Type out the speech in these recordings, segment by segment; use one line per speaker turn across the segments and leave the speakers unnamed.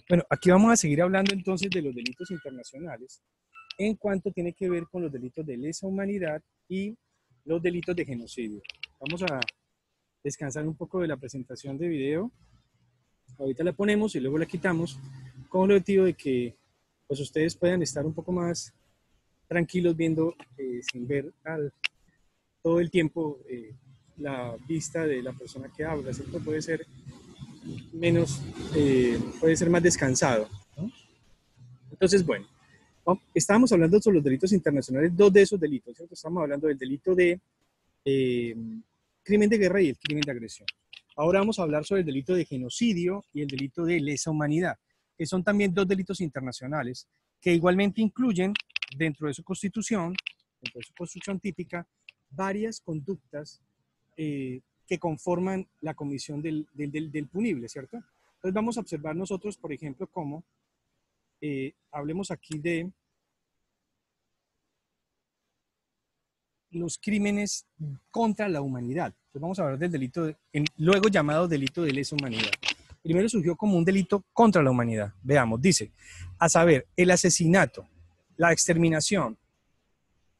Bueno, aquí vamos a seguir hablando entonces de los delitos internacionales en cuanto tiene que ver con los delitos de lesa humanidad y los delitos de genocidio. Vamos a descansar un poco de la presentación de video. Ahorita la ponemos y luego la quitamos con el objetivo de que pues, ustedes puedan estar un poco más tranquilos viendo sin ver todo el tiempo la vista de la persona que habla, ¿cierto? Puede ser menos, puede ser más descansado, ¿no? Entonces, bueno, estábamos hablando sobre los delitos internacionales, dos de esos delitos, ¿cierto? Estamos hablando del delito de eh, crimen de guerra y el crimen de agresión. Ahora vamos a hablar sobre el delito de genocidio y el delito de lesa humanidad, que son también dos delitos internacionales que igualmente incluyen dentro de su constitución, dentro de su construcción típica, varias conductas que conforman la comisión del punible, ¿cierto? Entonces vamos a observar nosotros, por ejemplo, cómo hablemos aquí de los crímenes contra la humanidad. Entonces vamos a hablar del delito, luego llamado delito de lesa humanidad. Primero surgió como un delito contra la humanidad. Veamos, dice, a saber, el asesinato, la exterminación,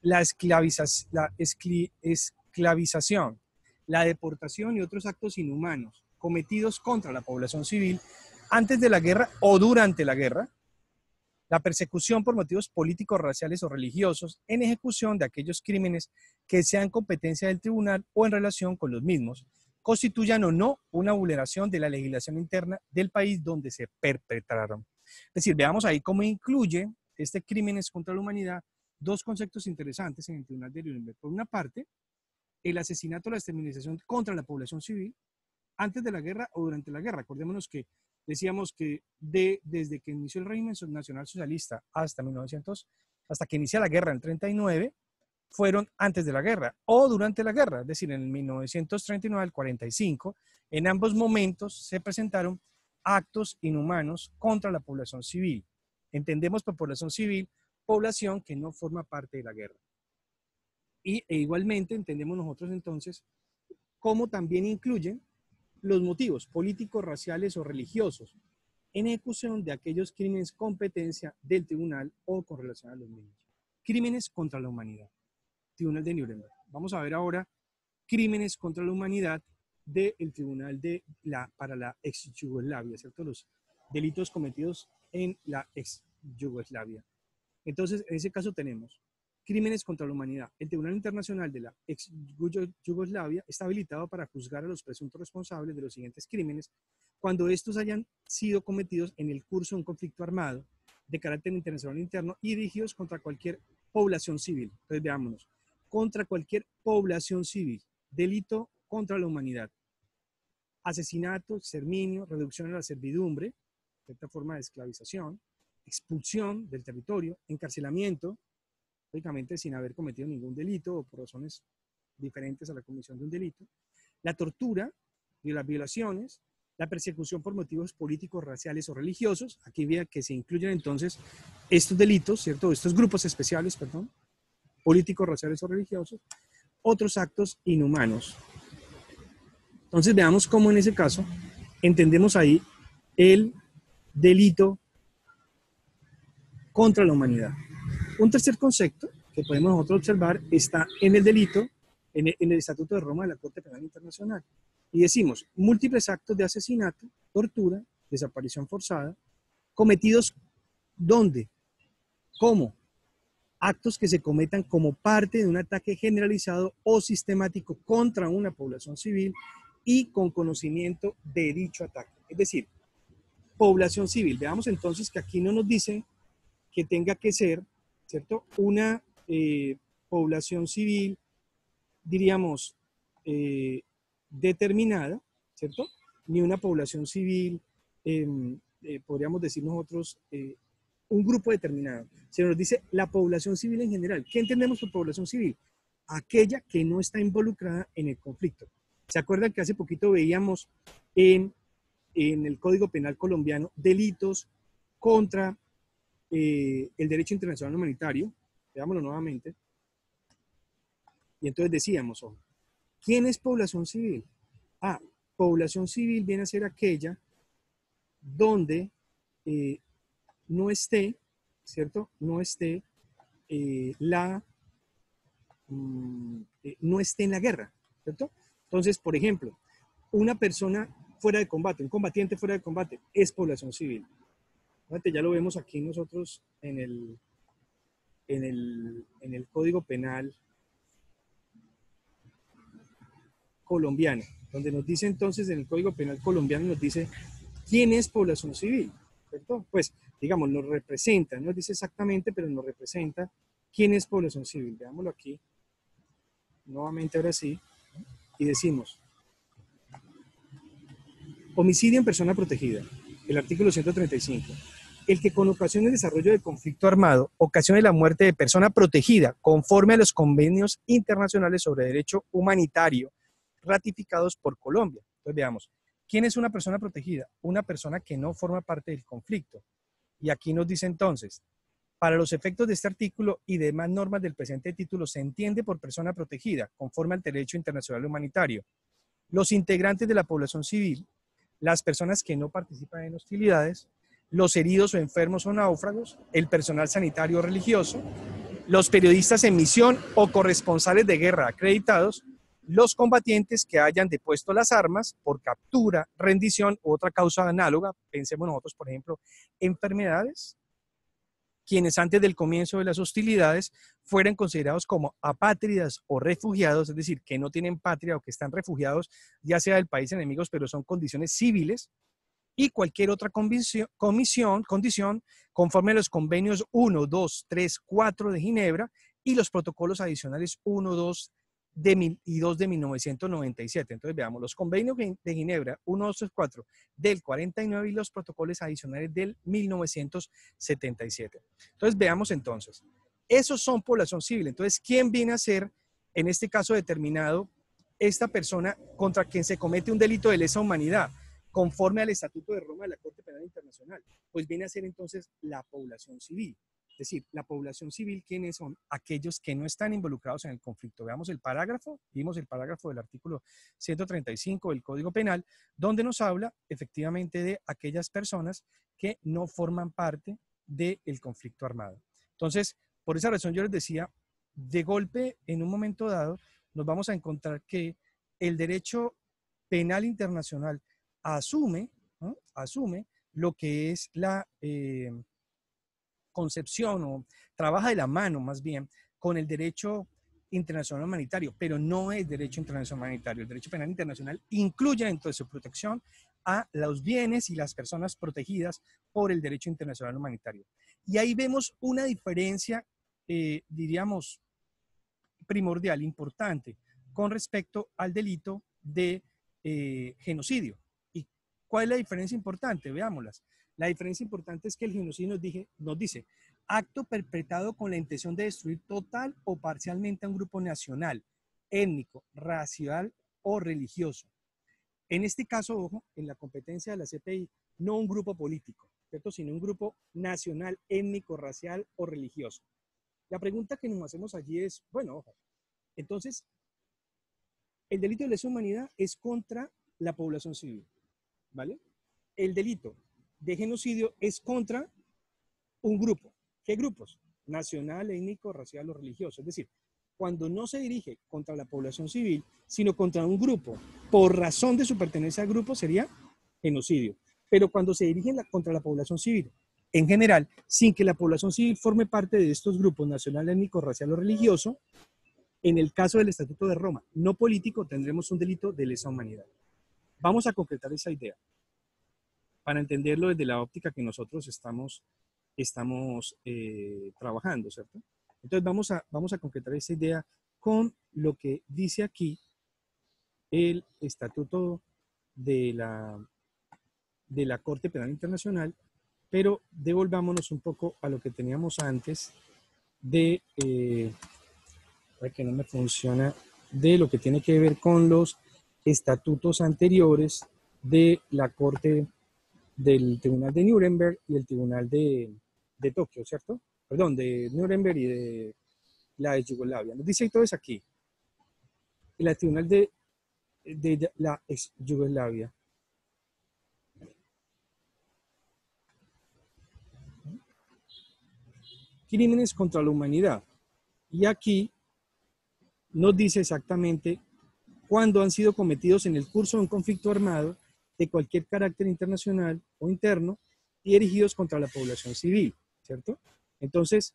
la esclavización, la deportación y otros actos inhumanos cometidos contra la población civil antes de la guerra o durante la guerra, la persecución por motivos políticos, raciales o religiosos en ejecución de aquellos crímenes que sean competencia del tribunal o en relación con los mismos, constituyan o no una vulneración de la legislación interna del país donde se perpetraron. Es decir, veamos ahí cómo incluye este crímenes contra la humanidad dos conceptos interesantes en el Tribunal de Nuremberg. Por una parte, el asesinato o la exterminación contra la población civil antes de la guerra o durante la guerra. Acordémonos que decíamos que desde que inició el régimen nacional socialista hasta 1900, hasta que inicia la guerra en 39, fueron antes de la guerra o durante la guerra, es decir, en el 1939 al 45, en ambos momentos se presentaron actos inhumanos contra la población civil. Entendemos por población civil, población que no forma parte de la guerra. Igualmente entendemos nosotros entonces cómo también incluyen los motivos políticos, raciales o religiosos en ejecución de aquellos crímenes competencia del tribunal o con relación a los mismos. Crímenes contra la humanidad. Tribunal de Nuremberg. Vamos a ver ahora crímenes contra la humanidad del Tribunal para la ex Yugoslavia, ¿cierto? Los delitos cometidos en la ex Yugoslavia. Entonces, en ese caso tenemos crímenes contra la humanidad. El Tribunal Internacional de la ex Yugoslavia está habilitado para juzgar a los presuntos responsables de los siguientes crímenes cuando estos hayan sido cometidos en el curso de un conflicto armado de carácter internacional interno y dirigidos contra cualquier población civil. Entonces, veámonos. Contra cualquier población civil. Delito contra la humanidad. Asesinato, exterminio, reducción a la servidumbre, cierta forma de esclavización, expulsión del territorio, encarcelamiento, lógicamente sin haber cometido ningún delito o por razones diferentes a la comisión de un delito, la tortura y las violaciones, la persecución por motivos políticos, raciales o religiosos. Aquí vea que se incluyen entonces estos delitos, ¿cierto? Estos grupos especiales, perdón, políticos, raciales o religiosos, otros actos inhumanos. Entonces veamos cómo en ese caso entendemos ahí el delito contra la humanidad. Un tercer concepto que podemos nosotros observar está en el delito, en el Estatuto de Roma de la Corte Penal Internacional. Y decimos, múltiples actos de asesinato, tortura, desaparición forzada, cometidos ¿dónde? ¿Cómo? Actos que se cometan como parte de un ataque generalizado o sistemático contra una población civil y con conocimiento de dicho ataque. Es decir, población civil. Veamos entonces que aquí no nos dicen que tenga que ser, ¿cierto? Una población civil, diríamos, determinada, ¿cierto? Ni una población civil, podríamos decir nosotros, un grupo determinado. Se nos dice la población civil en general. ¿Qué entendemos por población civil? Aquella que no está involucrada en el conflicto. ¿Se acuerdan que hace poquito veíamos en el Código Penal colombiano delitos contra el derecho internacional humanitario? Veámoslo nuevamente. Y entonces decíamos, ojo, ¿quién es población civil? Población civil viene a ser aquella donde no esté, ¿cierto? No esté no esté en la guerra, ¿cierto? Entonces, por ejemplo, una persona fuera de combate, un combatiente fuera de combate, es población civil. Fíjate, ya lo vemos aquí nosotros en el Código Penal colombiano, donde nos dice entonces en el Código Penal colombiano, nos dice quién es población civil, ¿cierto? Pues, digamos, nos representa, no nos dice exactamente, pero nos representa quién es población civil. Veámoslo aquí, nuevamente ahora sí, y decimos, homicidio en persona protegida, el artículo 135. El que con ocasión del desarrollo de conflicto armado ocasione la muerte de persona protegida conforme a los convenios internacionales sobre derecho humanitario ratificados por Colombia. Entonces veamos, ¿quién es una persona protegida? Una persona que no forma parte del conflicto. Y aquí nos dice entonces, para los efectos de este artículo y demás normas del presente título se entiende por persona protegida conforme al derecho internacional humanitario los integrantes de la población civil, las personas que no participan en hostilidades, los heridos o enfermos o náufragos, el personal sanitario o religioso, los periodistas en misión o corresponsales de guerra acreditados, los combatientes que hayan depuesto las armas por captura, rendición u otra causa análoga, pensemos nosotros, por ejemplo, enfermedades, quienes antes del comienzo de las hostilidades fueran considerados como apátridas o refugiados, es decir, que no tienen patria o que están refugiados, ya sea del país enemigos, pero son condiciones civiles, y cualquier otra condición conforme a los convenios 1, 2, 3, 4 de Ginebra y los protocolos adicionales 1, 2 y 2 de 1997. Entonces veamos los convenios de Ginebra 1, 2, 3, 4 del 49 y los protocolos adicionales del 1977. Entonces veamos entonces, esos son población civil. Entonces, ¿quién viene a ser, en este caso determinado, esta persona contra quien se comete un delito de lesa humanidad? Conforme al Estatuto de Roma de la Corte Penal Internacional, pues viene a ser entonces la población civil. Es decir, la población civil, ¿quiénes son? Aquellos que no están involucrados en el conflicto. Veamos el parágrafo, vimos el parágrafo del artículo 135 del Código Penal, donde nos habla efectivamente de aquellas personas que no forman parte del conflicto armado. Entonces, por esa razón yo les decía, de golpe, en un momento dado, nos vamos a encontrar que el derecho penal internacional asume, ¿no? Asume lo que es la concepción o trabaja de la mano más bien con el derecho internacional humanitario, pero no es derecho internacional humanitario. El derecho penal internacional incluye dentro de su protección a los bienes y las personas protegidas por el derecho internacional humanitario. Y ahí vemos una diferencia, diríamos, primordial, importante, con respecto al delito de genocidio. ¿Y cuál es la diferencia importante? Veámoslas. La diferencia importante es que el genocidio nos dice acto perpetrado con la intención de destruir total o parcialmente a un grupo nacional, étnico, racial o religioso. En este caso, ojo, en la competencia de la CPI, no un grupo político, ¿cierto? Sino un grupo nacional, étnico, racial o religioso. La pregunta que nos hacemos allí es, bueno, ojo, entonces, el delito de lesa humanidad es contra la población civil, ¿vale? El delito de genocidio es contra un grupo. ¿Qué grupos? Nacional, étnico, racial o religioso. Es decir, cuando no se dirige contra la población civil, sino contra un grupo, por razón de su pertenencia al grupo, sería genocidio. Pero cuando se dirige contra la población civil, en general, sin que la población civil forme parte de estos grupos, nacional, étnico, racial o religioso, en el caso del Estatuto de Roma, no político, tendremos un delito de lesa humanidad. Vamos a concretar esa idea para entenderlo desde la óptica que nosotros estamos trabajando, ¿cierto? Entonces vamos a concretar esa idea con lo que dice aquí el Estatuto de la Corte Penal Internacional, pero devolvámonos un poco a lo que teníamos antes de, que no me funciona, de lo que tiene que ver con los estatutos anteriores de la Corte del Tribunal de Nuremberg y el Tribunal de Tokio, ¿cierto? Perdón, de Nuremberg y de la de Yugoslavia. Nos dice entonces aquí, el Tribunal de la ex Yugoslavia. crímenes contra la humanidad. Y aquí nos dice exactamente cuándo han sido cometidos en el curso de un conflicto armado de cualquier carácter internacional o interno y dirigidos contra la población civil, ¿cierto? Entonces,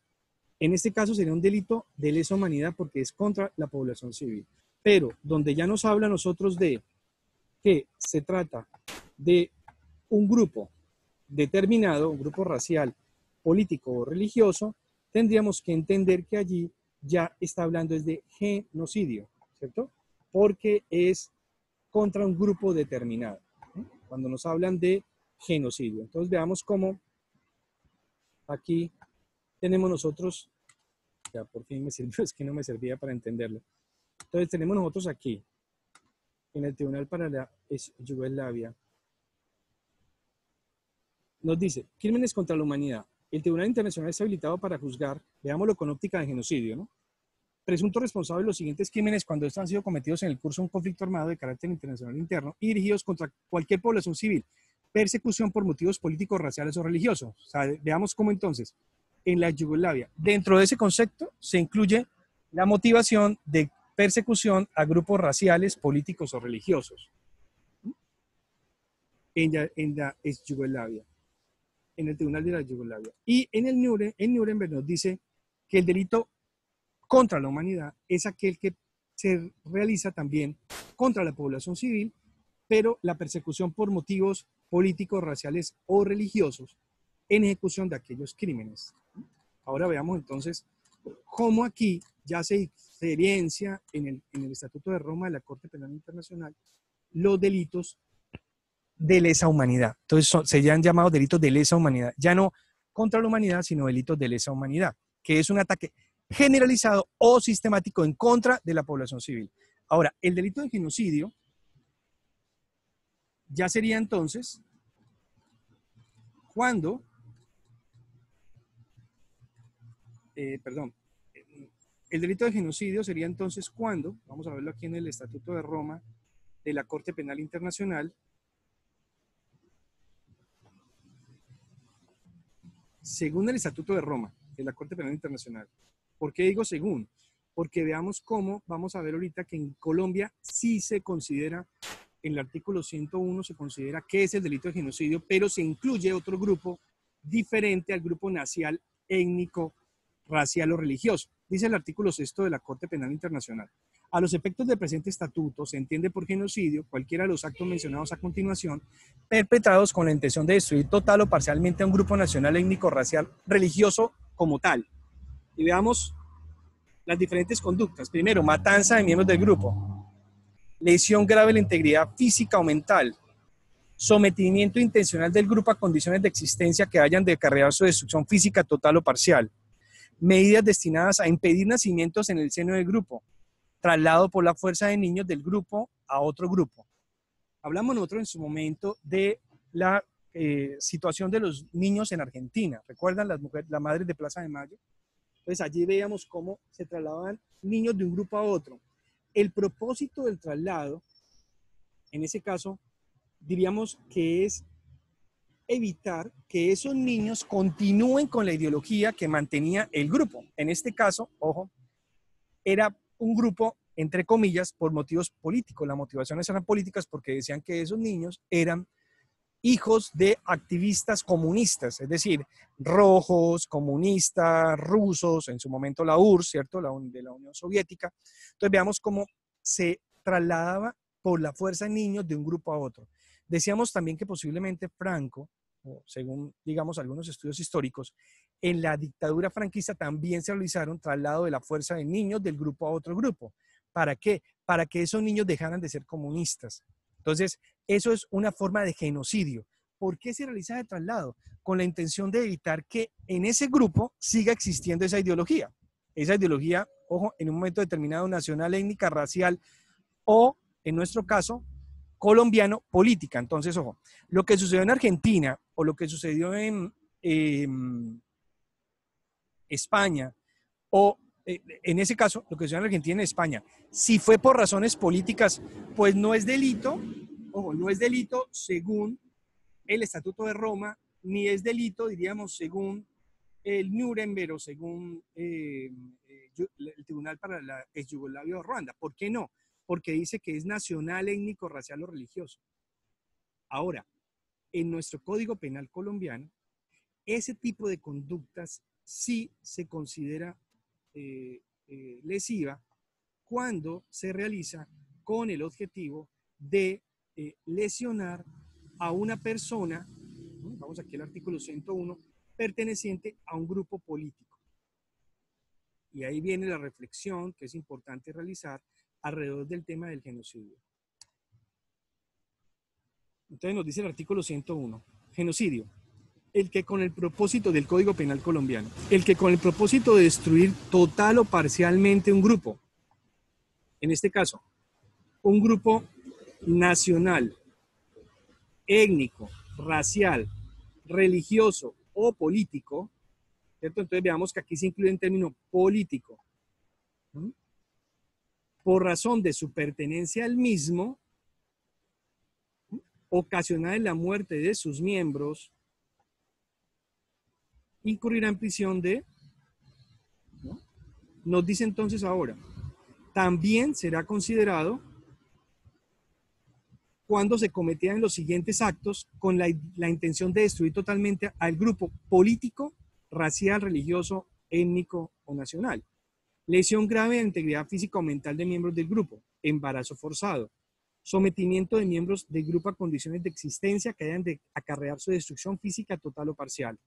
en este caso sería un delito de lesa humanidad porque es contra la población civil. Pero donde ya nos habla a nosotros de que se trata de un grupo determinado, un grupo racial, político o religioso, tendríamos que entender que allí ya está hablando es de genocidio, ¿cierto? Porque es contra un grupo determinado, ¿eh? Cuando nos hablan de genocidio. Entonces veamos cómo aquí tenemos nosotros, ya por fin me sirvió, es que no me servía para entenderlo. Entonces tenemos nosotros aquí, en el Tribunal para la Yugoslavia, nos dice, crímenes contra la humanidad. El Tribunal Internacional está habilitado para juzgar, veámoslo con óptica de genocidio, ¿no? Presunto responsable de los siguientes crímenes cuando estos han sido cometidos en el curso de un conflicto armado de carácter internacional interno y dirigidos contra cualquier población civil. Persecución por motivos políticos, raciales o religiosos. O sea, veamos cómo entonces, en la Yugoslavia, dentro de ese concepto se incluye la motivación de persecución a grupos raciales, políticos o religiosos. En la Yugoslavia, en el Tribunal de la Yugoslavia. Y en Nuremberg nos dice que el delito contra la humanidad es aquel que se realiza también contra la población civil, pero la persecución por motivos políticos, raciales o religiosos en ejecución de aquellos crímenes. Ahora veamos entonces cómo aquí ya se diferencia en el Estatuto de Roma de la Corte Penal Internacional los delitos de lesa humanidad. Entonces se han llamado delitos de lesa humanidad, ya no contra la humanidad, sino delitos de lesa humanidad, que es un ataque generalizado o sistemático en contra de la población civil. Ahora, el delito de genocidio ya sería entonces cuando, el delito de genocidio sería entonces cuando, vamos a verlo aquí en el Estatuto de Roma de la Corte Penal Internacional, según el Estatuto de Roma de la Corte Penal Internacional. ¿Por qué digo según? Porque veamos cómo, vamos a ver ahorita que en Colombia sí se considera, en el artículo 101 se considera que es el delito de genocidio, pero se incluye otro grupo diferente al grupo nacional, étnico, racial o religioso. Dice el artículo 6 de la Corte Penal Internacional. A los efectos del presente estatuto se entiende por genocidio cualquiera de los actos mencionados a continuación perpetrados con la intención de destruir total o parcialmente a un grupo nacional, étnico, racial, religioso como tal. Y veamos las diferentes conductas. Primero, matanza de miembros del grupo, lesión grave de la integridad física o mental, sometimiento intencional del grupo a condiciones de existencia que hayan de acarrear su destrucción física total o parcial, medidas destinadas a impedir nacimientos en el seno del grupo, traslado por la fuerza de niños del grupo a otro grupo. Hablamos nosotros en su momento de la situación de los niños en Argentina. ¿Recuerdan las madres de Plaza de Mayo? Entonces allí veíamos cómo se trasladaban niños de un grupo a otro. El propósito del traslado, en ese caso, diríamos que es evitar que esos niños continúen con la ideología que mantenía el grupo. En este caso, ojo, era un grupo, entre comillas, por motivos políticos. Las motivaciones eran políticas porque decían que esos niños eran hijos de activistas comunistas, es decir, rojos, comunistas, rusos, en su momento la URSS, ¿cierto? De la Unión Soviética. Entonces veamos cómo se trasladaba por la fuerza niños de un grupo a otro. Decíamos también que posiblemente Franco, según digamos algunos estudios históricos, en la dictadura franquista también se realizaron traslado de la fuerza de niños del grupo a otro grupo. ¿Para qué? Para que esos niños dejaran de ser comunistas. Entonces, eso es una forma de genocidio. ¿Por qué se realiza el traslado? Con la intención de evitar que en ese grupo siga existiendo esa ideología. Esa ideología, ojo, en un momento determinado nacional, étnica, racial o, en nuestro caso, colombiano, política. Entonces, ojo, lo que sucedió en Argentina o lo que sucedió en España o en ese caso, lo que sucedió en Argentina y en España, si fue por razones políticas, pues no es delito, ojo, no es delito según el Estatuto de Roma, ni es delito, diríamos, según el Nuremberg o según el Tribunal para la ex Yugoslavia o Ruanda. ¿Por qué no? Porque dice que es nacional, étnico, racial o religioso. Ahora, en nuestro Código Penal colombiano, ese tipo de conductas sí se considera lesiva cuando se realiza con el objetivo de lesionar a una persona, vamos aquí al artículo 101, perteneciente a un grupo político. Y ahí viene la reflexión que es importante realizar alrededor del tema del genocidio. Entonces nos dice el artículo 101, genocidio. El que con el propósito del Código Penal colombiano, el que con el propósito de destruir total o parcialmente un grupo, en este caso, un grupo nacional, étnico, racial, religioso o político, ¿cierto? Entonces veamos que aquí se incluye el término político, ¿no? Por razón de su pertenencia al mismo, ocasionar la muerte de sus miembros, incurrirá en prisión de, ¿no? Nos dice entonces ahora, también será considerado cuando se cometían los siguientes actos con la intención de destruir totalmente al grupo político, racial, religioso, étnico o nacional. Lesión grave de la integridad física o mental de miembros del grupo, embarazo forzado, sometimiento de miembros del grupo a condiciones de existencia que hayan de acarrear su destrucción física total o parcial,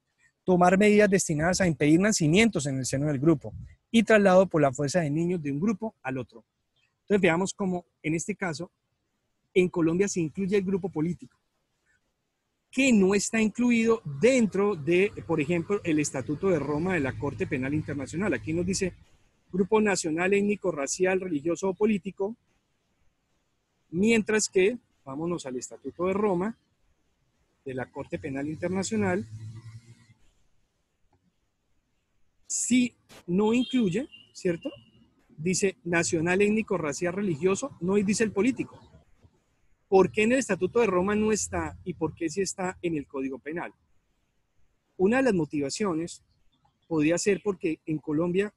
tomar medidas destinadas a impedir nacimientos en el seno del grupo y traslado por la fuerza de niños de un grupo al otro. Entonces veamos cómo en este caso en Colombia se incluye el grupo político, que no está incluido dentro de, por ejemplo, el Estatuto de Roma de la Corte Penal Internacional. Aquí nos dice grupo nacional, étnico, racial, religioso o político, mientras que, vámonos al Estatuto de Roma de la Corte Penal Internacional, sí no incluye, ¿cierto? Dice nacional, étnico, racial, religioso, no dice el político. ¿Por qué en el Estatuto de Roma no está y por qué sí está en el Código Penal? Una de las motivaciones podría ser porque en Colombia,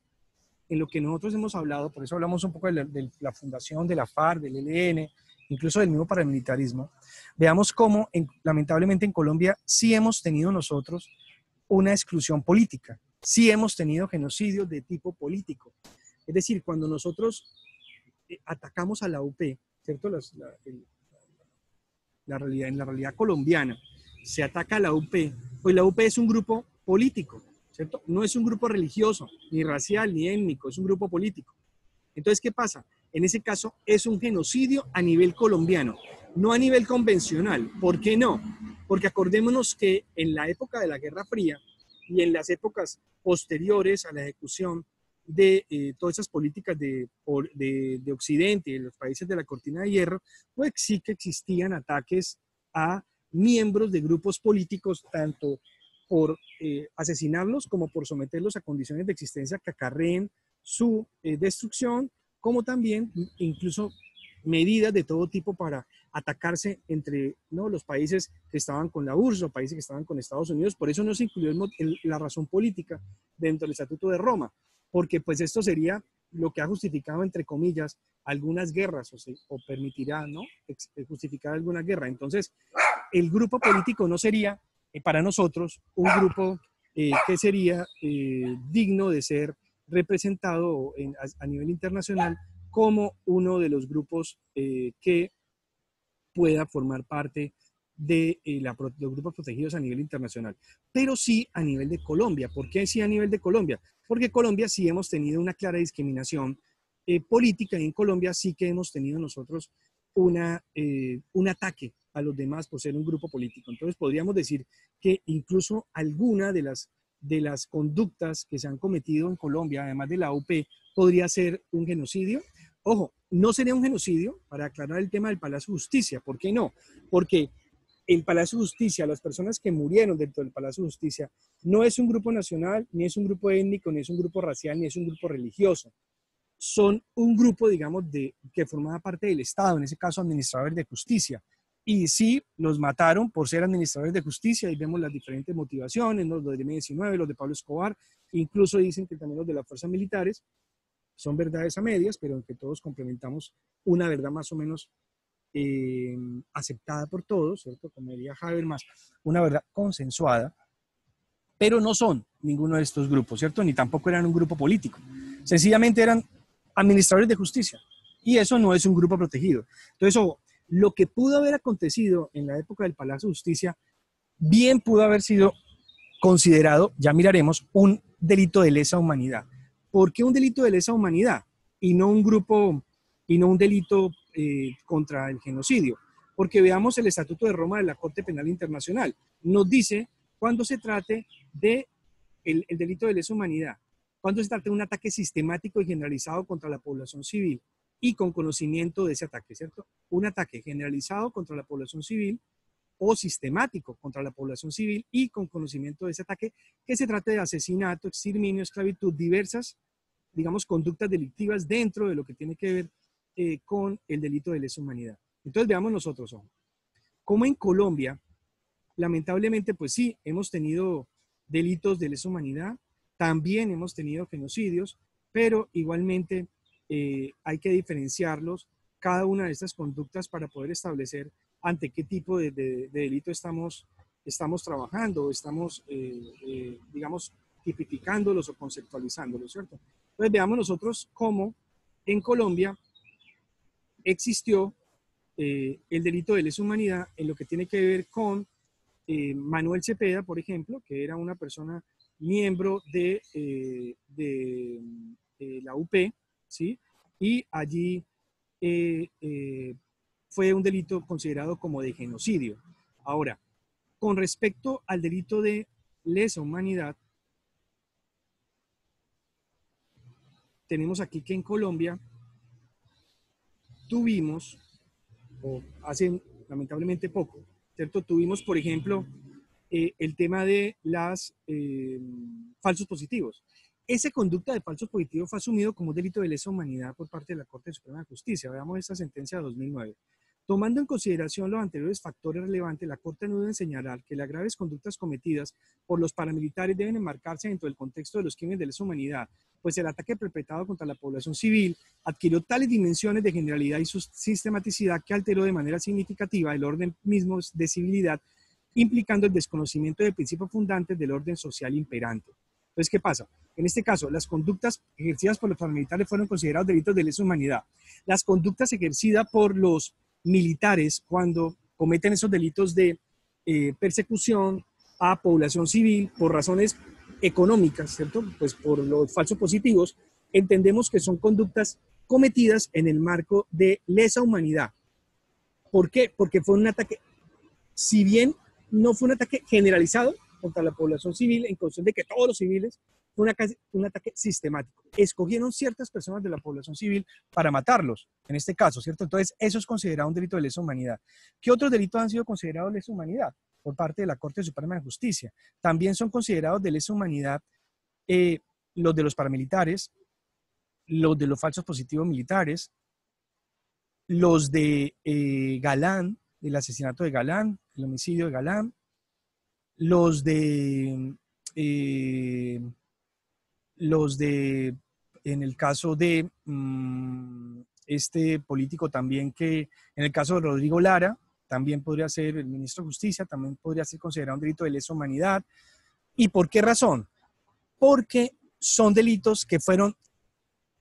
en lo que nosotros hemos hablado, por eso hablamos un poco de la fundación de la FARC, del ELN, incluso del mismo paramilitarismo, veamos cómo lamentablemente en Colombia sí hemos tenido nosotros una exclusión política, sí hemos tenido genocidios de tipo político. Es decir, cuando nosotros atacamos a la UP, ¿cierto? En la realidad colombiana se ataca a la UP, pues la UP es un grupo político, ¿cierto? No es un grupo religioso, ni racial, ni étnico, es un grupo político. Entonces, ¿qué pasa? En ese caso es un genocidio a nivel colombiano, no a nivel convencional. ¿Por qué no? Porque acordémonos que en la época de la Guerra Fría y en las épocas posteriores a la ejecución de todas esas políticas de Occidente y de los países de la cortina de hierro, pues sí que existían ataques a miembros de grupos políticos, tanto por asesinarlos como por someterlos a condiciones de existencia que acarreen su destrucción, como también incluso medidas de todo tipo para atacarse entre, ¿no?, los países que estaban con la URSS o países que estaban con Estados Unidos. Por eso no se incluyó la razón política dentro del Estatuto de Roma, porque pues esto sería lo que ha justificado, entre comillas, algunas guerras o permitirá, ¿no?, justificar alguna guerra. Entonces, el grupo político no sería para nosotros un grupo que sería digno de ser representado a nivel internacional como uno de los grupos que pueda formar parte de los grupos protegidos a nivel internacional, pero sí a nivel de Colombia. ¿Por qué sí a nivel de Colombia? Porque Colombia sí hemos tenido una clara discriminación política y en Colombia sí que hemos tenido nosotros un ataque a los demás por ser un grupo político. Entonces podríamos decir que incluso alguna de las conductas que se han cometido en Colombia, además de la UP, podría ser un genocidio. Ojo, no sería un genocidio, para aclarar el tema del Palacio de Justicia. ¿Por qué no? Porque el Palacio de Justicia, las personas que murieron dentro del Palacio de Justicia, no es un grupo nacional, ni es un grupo étnico, ni es un grupo racial, ni es un grupo religioso. Son un grupo, digamos, que formaba parte del Estado, en ese caso administradores de justicia. Y sí, los mataron por ser administradores de justicia, y vemos las diferentes motivaciones, ¿no? Los de M-19, los de Pablo Escobar, incluso dicen que también los de las fuerzas militares, son verdades a medias, pero en que todos complementamos una verdad más o menos aceptada por todos, ¿cierto? Como diría Habermas, una verdad consensuada, pero no son ninguno de estos grupos, ¿cierto? Ni tampoco eran un grupo político. Sencillamente eran administradores de justicia, y eso no es un grupo protegido. Entonces, lo que pudo haber acontecido en la época del Palacio de Justicia, bien pudo haber sido considerado, ya miraremos, un delito de lesa humanidad. ¿Por qué un delito de lesa humanidad y no un grupo, y no un delito contra el genocidio? Porque veamos el Estatuto de Roma de la Corte Penal Internacional. Nos dice cuando se trate de el delito de lesa humanidad, cuando se trate de un ataque sistemático y generalizado contra la población civil y con conocimiento de ese ataque, ¿cierto? Un ataque generalizado contra la población civil o sistemático contra la población civil y con conocimiento de ese ataque, que se trate de asesinato, exterminio, esclavitud, diversas, digamos, conductas delictivas dentro de lo que tiene que ver con el delito de lesa humanidad. Entonces veamos nosotros, como en Colombia, lamentablemente, pues sí, hemos tenido delitos de lesa humanidad, también hemos tenido genocidios, pero igualmente hay que diferenciarlos, cada una de estas conductas, para poder establecer ante qué tipo de delito estamos trabajando, estamos, digamos, tipificándolos o conceptualizándolos, ¿cierto? Entonces veamos nosotros cómo en Colombia existió el delito de lesa humanidad en lo que tiene que ver con Manuel Cepeda, por ejemplo, que era una persona miembro de la UP, ¿sí? Y allí fue un delito considerado como de genocidio. Ahora, con respecto al delito de lesa humanidad, tenemos aquí que en Colombia tuvimos, o hace lamentablemente poco, ¿cierto? Tuvimos, por ejemplo, el tema de los falsos positivos. Esa conducta de falsos positivos fue asumido como un delito de lesa humanidad por parte de la Corte Suprema de Justicia. Veamos esta sentencia de 2009. Tomando en consideración los anteriores factores relevantes, la Corte no debe señalar que las graves conductas cometidas por los paramilitares deben enmarcarse dentro del contexto de los crímenes de lesa humanidad, pues el ataque perpetrado contra la población civil adquirió tales dimensiones de generalidad y sistematicidad que alteró de manera significativa el orden mismo de civilidad, implicando el desconocimiento de principios fundantes del orden social imperante. Entonces, ¿qué pasa? En este caso, las conductas ejercidas por los paramilitares fueron considerados delitos de lesa humanidad. Las conductas ejercidas por los militares cuando cometen esos delitos de persecución a población civil por razones económicas, ¿cierto? Pues por los falsos positivos, entendemos que son conductas cometidas en el marco de lesa humanidad. ¿Por qué? Porque fue un ataque, si bien no fue un ataque generalizado contra la población civil, en cuestión de que todos los civiles, fue un ataque sistemático. Escogieron ciertas personas de la población civil para matarlos, en este caso, ¿cierto? Entonces, eso es considerado un delito de lesa humanidad. ¿Qué otros delitos han sido considerados de lesa humanidad por parte de la Corte Suprema de Justicia? También son considerados de lesa humanidad los de los paramilitares, los de los falsos positivos militares, los de Galán, del asesinato de Galán, el homicidio de Galán, los de, en el caso de este político también, que en el caso de Rodrigo Lara, también podría ser el ministro de Justicia, también podría ser considerado un delito de lesa humanidad. ¿Y por qué razón? Porque son delitos que fueron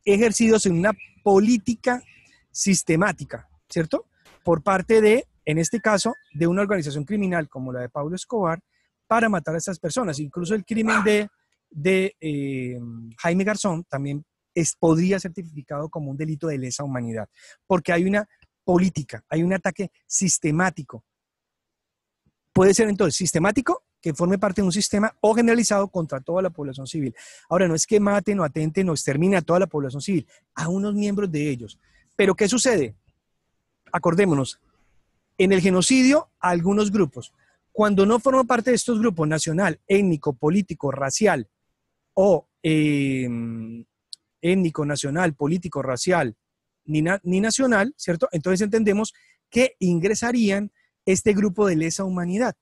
ejercidos en una política sistemática, ¿cierto? Por parte de, en este caso, de una organización criminal como la de Pablo Escobar, para matar a estas personas. Incluso el crimen de Jaime Garzón también podría ser tipificado como un delito de lesa humanidad, porque hay una política, hay un ataque sistemático. Puede ser entonces sistemático, que forme parte de un sistema, o generalizado contra toda la población civil. Ahora, no es que maten o atenten o exterminen a toda la población civil, a unos miembros de ellos. Pero ¿qué sucede? Acordémonos, en el genocidio, a algunos grupos. Cuando no forma parte de estos grupos, nacional, étnico, político, racial, o étnico, nacional, político, racial, ni nacional, ¿cierto? Entonces entendemos que ingresarían este grupo de lesa humanidad.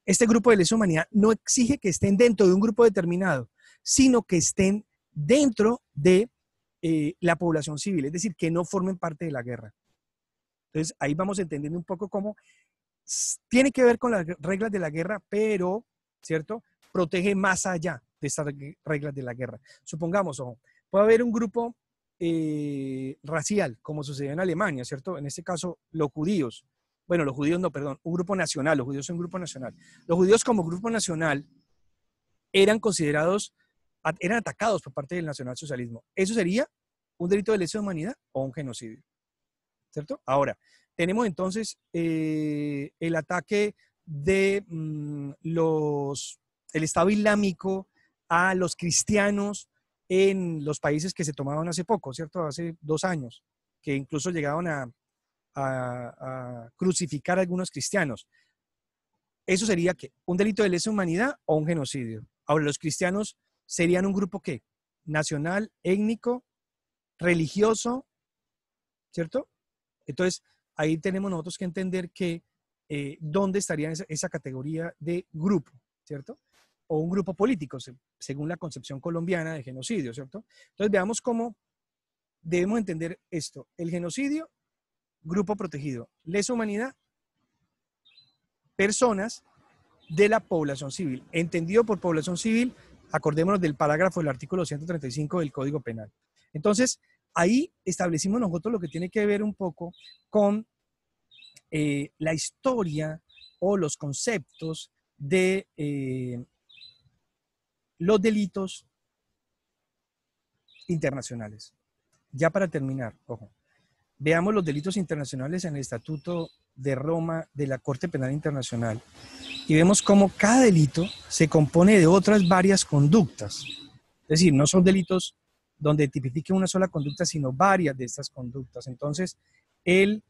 Este grupo de lesa humanidad no exige que estén dentro de un grupo determinado, sino que estén dentro de la población civil, es decir, que no formen parte de la guerra. Entonces, ahí vamos entendiendo un poco cómo tiene que ver con las reglas de la guerra, pero, ¿cierto? Protege más allá de estas reglas de la guerra. Supongamos, ojo, puede haber un grupo racial, como sucedió en Alemania, ¿cierto? En este caso, los judíos. Bueno, los judíos no, perdón, un grupo nacional, los judíos son un grupo nacional. Los judíos como grupo nacional eran considerados, eran atacados por parte del nacionalsocialismo. ¿Eso sería un delito de lesa humanidad o un genocidio? ¿Cierto? Ahora, tenemos entonces el ataque de el Estado Islámico a los cristianos en los países que se tomaban hace poco, ¿cierto? Hace 2 años, que incluso llegaron a crucificar a algunos cristianos. ¿Eso sería qué? ¿Un delito de lesa humanidad o un genocidio? Ahora, los cristianos serían un grupo ¿qué? Nacional, étnico, religioso, ¿cierto? Entonces, ahí tenemos nosotros que entender que dónde estaría esa categoría de grupo, ¿cierto? O un grupo político, según la concepción colombiana de genocidio, ¿cierto? Entonces, veamos cómo debemos entender esto. El genocidio, grupo protegido. Lesa humanidad, personas de la población civil. Entendido por población civil, acordémonos del parágrafo del artículo 135 del Código Penal. Entonces, ahí establecimos nosotros lo que tiene que ver un poco con la historia o los conceptos de los delitos internacionales. Ya para terminar, ojo, veamos los delitos internacionales en el Estatuto de Roma de la Corte Penal Internacional y vemos cómo cada delito se compone de otras varias conductas. Es decir, no son delitos donde tipifique una sola conducta, sino varias de estas conductas. Entonces, el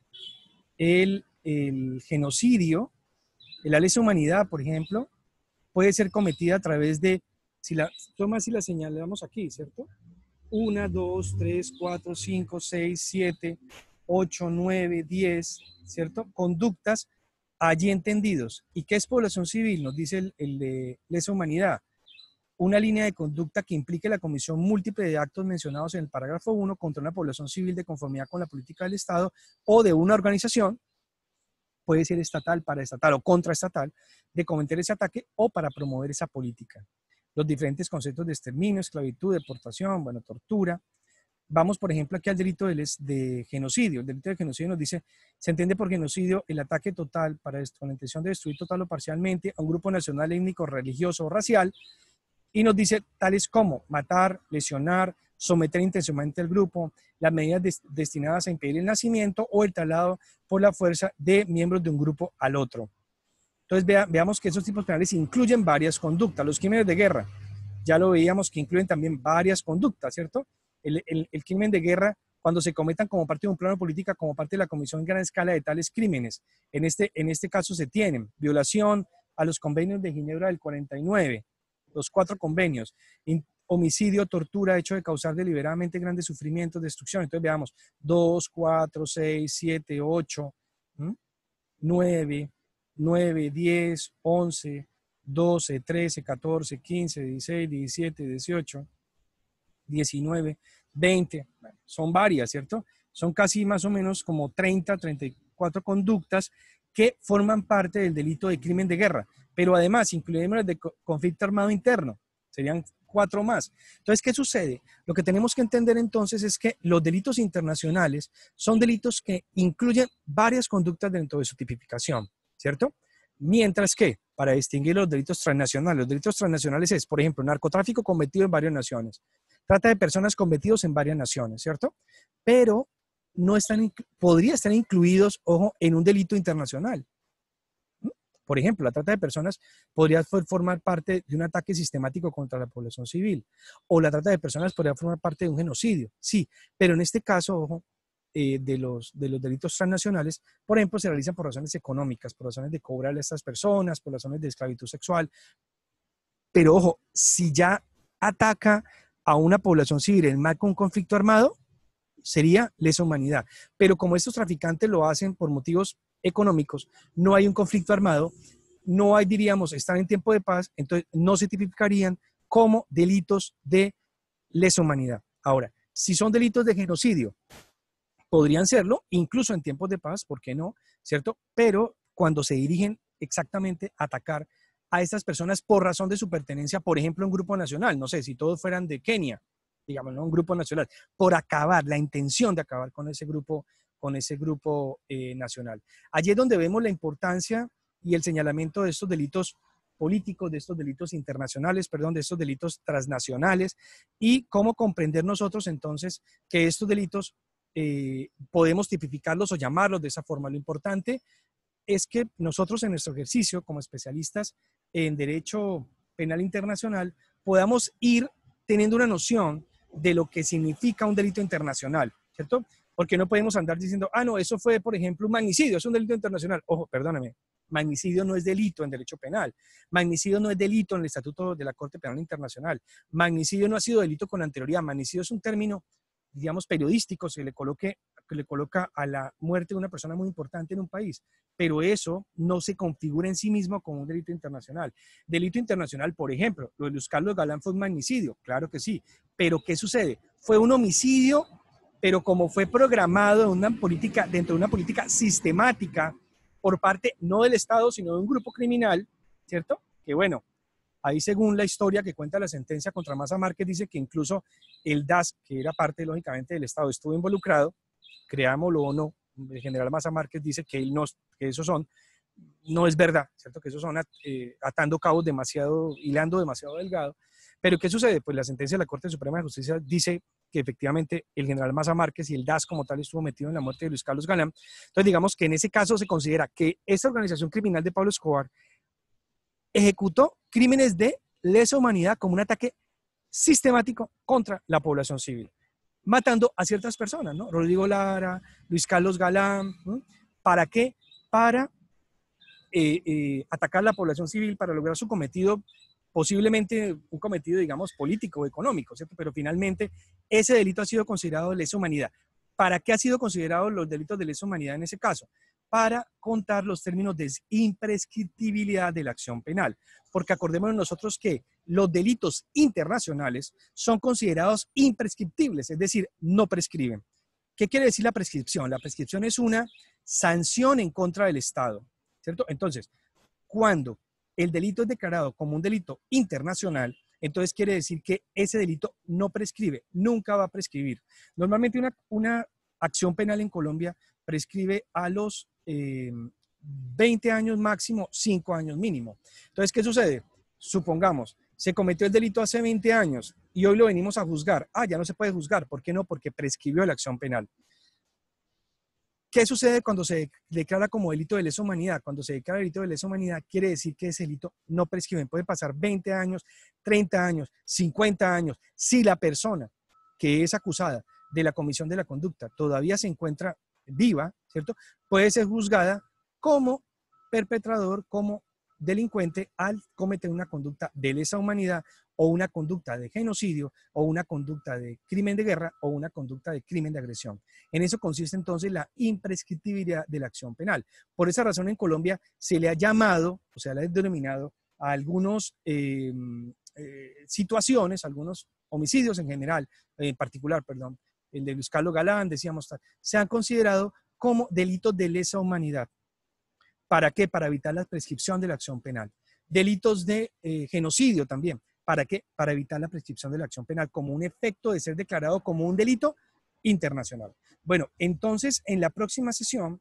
genocidio, la lesa humanidad, por ejemplo, puede ser cometida a través de, si la señalamos aquí, ¿cierto? 1, 2, 3, 4, 5, 6, 7, 8, 9, 10, ¿cierto? Conductas allí entendidos. ¿Y qué es población civil? Nos dice el de lesa humanidad. Una línea de conducta que implique la comisión múltiple de actos mencionados en el parágrafo 1 contra una población civil de conformidad con la política del Estado o de una organización, puede ser estatal, paraestatal o contraestatal, de cometer ese ataque o para promover esa política. Los diferentes conceptos de exterminio, esclavitud, deportación, bueno, tortura. Vamos, por ejemplo, aquí al delito de genocidio. El delito de genocidio nos dice, se entiende por genocidio el ataque total para esto, con la intención de destruir total o parcialmente a un grupo nacional, étnico, religioso o racial, y nos dice tales como matar, lesionar, someter intencionalmente al grupo, las medidas destinadas a impedir el nacimiento o el traslado por la fuerza de miembros de un grupo al otro. Entonces veamos que esos tipos penales incluyen varias conductas. Los crímenes de guerra, ya lo veíamos que incluyen también varias conductas, ¿cierto? El crimen de guerra, cuando se cometan como parte de un plano político, como parte de la comisión en gran escala de tales crímenes. En este caso se tienen violación a los convenios de Ginebra del 49, los 4 convenios, homicidio, tortura, hecho de causar deliberadamente grandes sufrimientos, destrucción. Entonces veamos, 2, 4, 6, 7, 8, 9, 10, 11, 12, 13, 14, 15, 16, 17, 18, 19, 20, bueno, son varias, ¿cierto? Son casi más o menos como 30, 34 conductas que forman parte del delito de crimen de guerra, pero además incluimos el de conflicto armado interno, serían 4 más. Entonces, ¿qué sucede? Lo que tenemos que entender entonces es que los delitos internacionales son delitos que incluyen varias conductas dentro de su tipificación, ¿cierto? Mientras que, para distinguir los delitos transnacionales es, por ejemplo, narcotráfico cometido en varias naciones, trata de personas cometidos en varias naciones, ¿cierto? Pero no podría estar incluidos, ojo, en un delito internacional. Por ejemplo, la trata de personas podría formar parte de un ataque sistemático contra la población civil, o la trata de personas podría formar parte de un genocidio, sí, pero en este caso, ojo, de los delitos transnacionales, por ejemplo, se realizan por razones económicas, por razones de cobrarle a estas personas, por razones de esclavitud sexual. Pero ojo, si ya ataca a una población civil en marco de un conflicto armado, sería lesa humanidad. Pero como estos traficantes lo hacen por motivos económicos, no hay un conflicto armado, no hay, diríamos, están en tiempo de paz, entonces no se tipificarían como delitos de lesa humanidad. Ahora, si son delitos de genocidio, podrían serlo, incluso en tiempos de paz, ¿por qué no? ¿Cierto? Pero cuando se dirigen exactamente a atacar a estas personas por razón de su pertenencia, por ejemplo, a un grupo nacional, no sé, si todos fueran de Kenia, digamos, ¿no? Un grupo nacional, por acabar, la intención de acabar con ese grupo nacional. Allí es donde vemos la importancia y el señalamiento de estos delitos políticos, de estos delitos internacionales, perdón, de estos delitos transnacionales, y cómo comprender nosotros entonces que estos delitos podemos tipificarlos o llamarlos de esa forma. Lo importante es que nosotros en nuestro ejercicio como especialistas en derecho penal internacional podamos ir teniendo una noción de lo que significa un delito internacional, ¿cierto? Porque no podemos andar diciendo, ah, no, eso fue, por ejemplo, un magnicidio, es un delito internacional. Ojo, perdóname, magnicidio no es delito en derecho penal. Magnicidio no es delito en el Estatuto de la Corte Penal Internacional. Magnicidio no ha sido delito con anterioridad. Magnicidio es un término, digamos, periodístico, que le coloca a la muerte de una persona muy importante en un país, pero eso no se configura en sí mismo como un delito internacional. Delito internacional, por ejemplo, lo de Luis Carlos Galán fue un magnicidio, claro que sí, pero ¿qué sucede? Fue un homicidio, pero como fue programado dentro de una política sistemática por parte no del Estado, sino de un grupo criminal, ¿cierto? Que bueno, ahí según la historia que cuenta la sentencia contra Maza Márquez, dice que incluso el DAS, que era parte lógicamente del Estado, estuvo involucrado, creámoslo o no, el general Maza Márquez dice que, que esos no es verdad, ¿cierto? Que esos son atando cabos hilando demasiado delgado. Pero ¿qué sucede? Pues la sentencia de la Corte Suprema de Justicia dice que efectivamente el general Maza Márquez y el DAS como tal estuvo metido en la muerte de Luis Carlos Galán. Entonces digamos que en ese caso se considera que esta organización criminal de Pablo Escobar ejecutó crímenes de lesa humanidad como un ataque sistemático contra la población civil, matando a ciertas personas, ¿no? Rodrigo Lara, Luis Carlos Galán, ¿no? ¿Para qué? Para atacar la población civil, para lograr su cometido, posiblemente un cometido, digamos, político o económico, ¿cierto? Pero finalmente ese delito ha sido considerado de lesa humanidad. ¿Para qué ha sido considerado los delitos de lesa humanidad en ese caso? Para contar los términos de imprescriptibilidad de la acción penal. Porque acordémonos nosotros que los delitos internacionales son considerados imprescriptibles, es decir, no prescriben. ¿Qué quiere decir la prescripción? La prescripción es una sanción en contra del Estado, ¿cierto? Entonces, cuando el delito es declarado como un delito internacional, entonces quiere decir que ese delito no prescribe, nunca va a prescribir. Normalmente una acción penal en Colombia prescribe a los 20 años máximo, 5 años mínimo. Entonces, ¿qué sucede? Supongamos, se cometió el delito hace 20 años y hoy lo venimos a juzgar. Ah, ya no se puede juzgar. ¿Por qué no? Porque prescribió la acción penal. ¿Qué sucede cuando se declara como delito de lesa humanidad? Cuando se declara delito de lesa humanidad, quiere decir que ese delito no prescribe. Puede pasar 20 años, 30 años, 50 años. Si la persona que es acusada de la comisión de la conducta todavía se encuentra viva, ¿cierto? Puede ser juzgada como perpetrador, como delincuente al cometer una conducta de lesa humanidad o una conducta de genocidio o una conducta de crimen de guerra o una conducta de crimen de agresión. En eso consiste entonces la imprescriptibilidad de la acción penal. Por esa razón en Colombia se le ha llamado, o sea, le ha denominado a algunos situaciones, algunos homicidios en general, en particular, perdón, el de Luis Carlos Galán, decíamos, se han considerado como delitos de lesa humanidad. ¿Para qué? Para evitar la prescripción de la acción penal. Delitos de genocidio también. ¿Para qué? Para evitar la prescripción de la acción penal como un efecto de ser declarado como un delito internacional. Bueno, entonces en la próxima sesión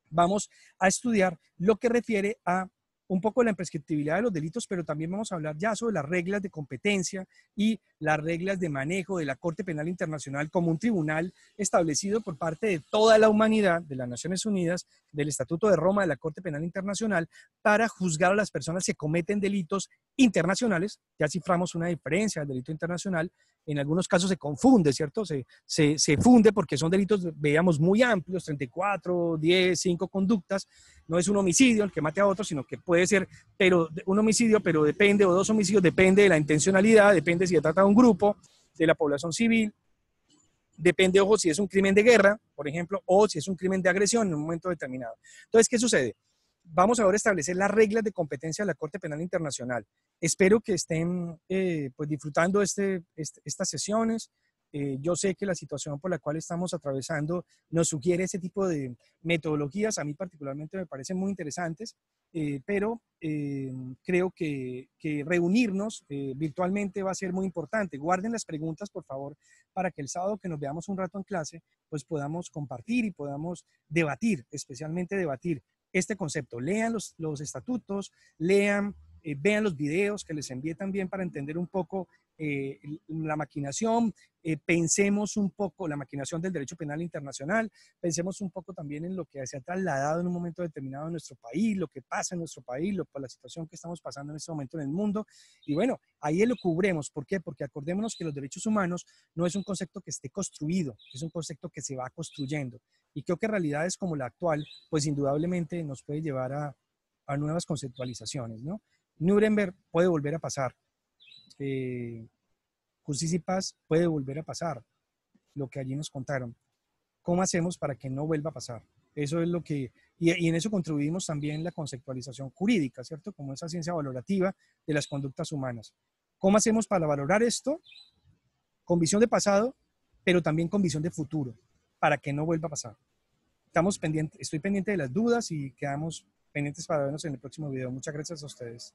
vamos a estudiar lo que refiere a un poco la imprescriptibilidad de los delitos, pero también vamos a hablar ya sobre las reglas de competencia y las reglas de manejo de la Corte Penal Internacional como un tribunal establecido por parte de toda la humanidad, de las Naciones Unidas, del Estatuto de Roma de la Corte Penal Internacional, para juzgar a las personas que cometen delitos internacionales. Ya ciframos una diferencia del delito internacional. En algunos casos se confunde, ¿cierto? Se funde porque son delitos, veamos, muy amplios, 34, 10, 5 conductas. No es un homicidio el que mate a otro, sino que puede ser un homicidio, pero depende, o 2 homicidios, depende de la intencionalidad, depende si se trata de un grupo, de la población civil. Depende, ojo, si es un crimen de guerra, por ejemplo, o si es un crimen de agresión en un momento determinado. Entonces, ¿qué sucede? Vamos ahora a establecer las reglas de competencia de la Corte Penal Internacional. Espero que estén pues disfrutando estas sesiones. Yo sé que la situación por la cual estamos atravesando nos sugiere ese tipo de metodologías. A mí particularmente me parecen muy interesantes, pero creo que reunirnos virtualmente va a ser muy importante. Guarden las preguntas, por favor, para que el sábado que nos veamos un rato en clase, pues podamos compartir y podamos debatir, especialmente debatir este concepto. Lean los estatutos, lean, vean los videos que les envié también para entender un poco la maquinación, pensemos un poco la maquinación del derecho penal internacional, pensemos un poco también en lo que se ha trasladado en un momento determinado en nuestro país, lo que pasa en nuestro país, por la situación que estamos pasando en este momento en el mundo. Y bueno, ahí lo cubremos. ¿Por qué? Porque acordémonos que los derechos humanos no es un concepto que esté construido, es un concepto que se va construyendo. Y creo que realidades como la actual, pues indudablemente nos puede llevar a nuevas conceptualizaciones, ¿no? Nuremberg puede volver a pasar. Justicia y Paz puede volver a pasar, lo que allí nos contaron. ¿Cómo hacemos para que no vuelva a pasar? Eso es lo que, y en eso contribuimos también la conceptualización jurídica, ¿cierto? Como esa ciencia valorativa de las conductas humanas. ¿Cómo hacemos para valorar esto con visión de pasado, pero también con visión de futuro, para que no vuelva a pasar? Estoy pendiente de las dudas y quedamos pendientes para vernos en el próximo video. Muchas gracias a ustedes.